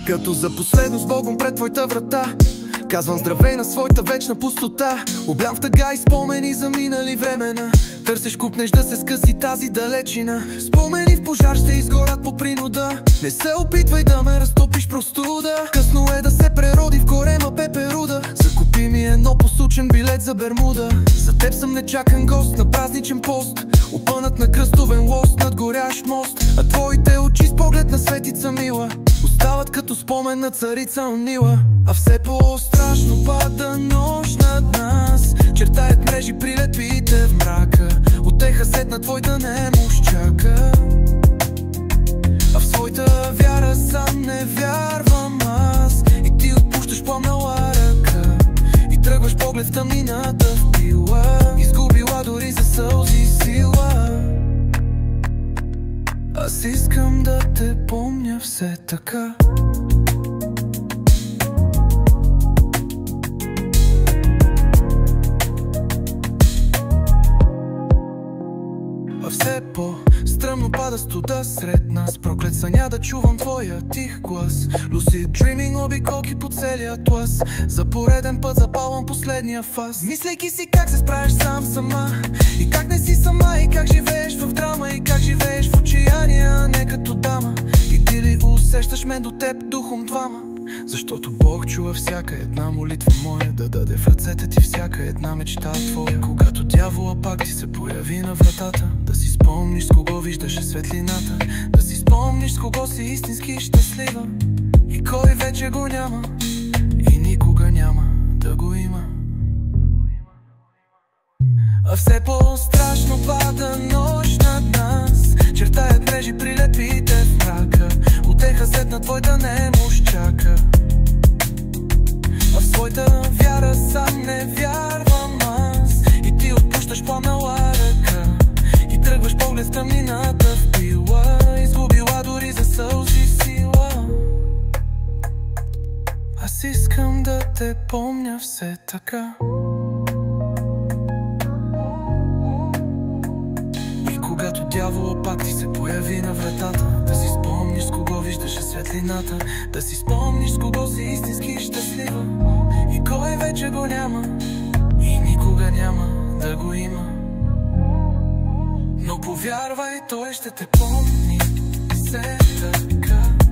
Като за последно с Богом пред твоята врата, казвам здравей на своята вечна пустота. Облям в тъга и спомени за минали времена. Търсиш, купнеш да се скъси тази далечина. Спомени в пожар ще изгорят по принуда. Не се опитвай да ме разтопиш простуда. Късно е да се прероди в корема пеперуда. Закупи ми едно посучен билет за Бермуда. За теб съм нечакан гост на празничен пост, опънат на кръстовен лост над горящ мост. А твоите очи с поглед на светица мила остават като спомен на царица Нила. А все по-страшно пада нощ над нас. Чертаят мрежи прилепите в мрака. Утеха сетна твоята немощ чака. А в своята вяра сам не вярвам аз. И ти отпущаш пламнала ръка и тръгваш поглед в тъмнината впила. Изгубила дори за сълзи сила. Аз искам да те помня все така. А все по-стръмно пада студа сред нас. Проклет съня да чувам твоя тих глас. Lucid dreaming, обиколки по целия атлас. За пореден път запалвам последния фаз, мислейки си как се справиш сам сама. И как не си сама, и как живееш в драма. И как живееш в отчаяние, а не като дама. И ти ли усещаш мен до теб духом двама? Защото Бог чува всяка една молитва моя, да даде в ръцете ти всяка една мечта твоя. Когато дявола пак ти се появи на вратата, да си спомниш с кого виждаше светлината. Да си спомниш с кого си истински щастлива. И кой вече го няма и никога няма да го има. А все по-страшно пада нощ над нас. Чертаят мрежи прилепите в мрака. Утеха сетна твоята немощ чака. А в своята вяра сам не вярвам аз. И ти отпущаш пламнала ръка и тръгваш поглед в тъмнината впила. Изгубила дори за сълзи сила. Аз искам да те помня все така. Когато дявола пак ти се появи на вратата, да си спомниш с кого виждаше светлината. Да си спомниш с кого си истински щастлива. И кой вече го няма и никога няма да го има. Но повярвай, той ще те помни все така.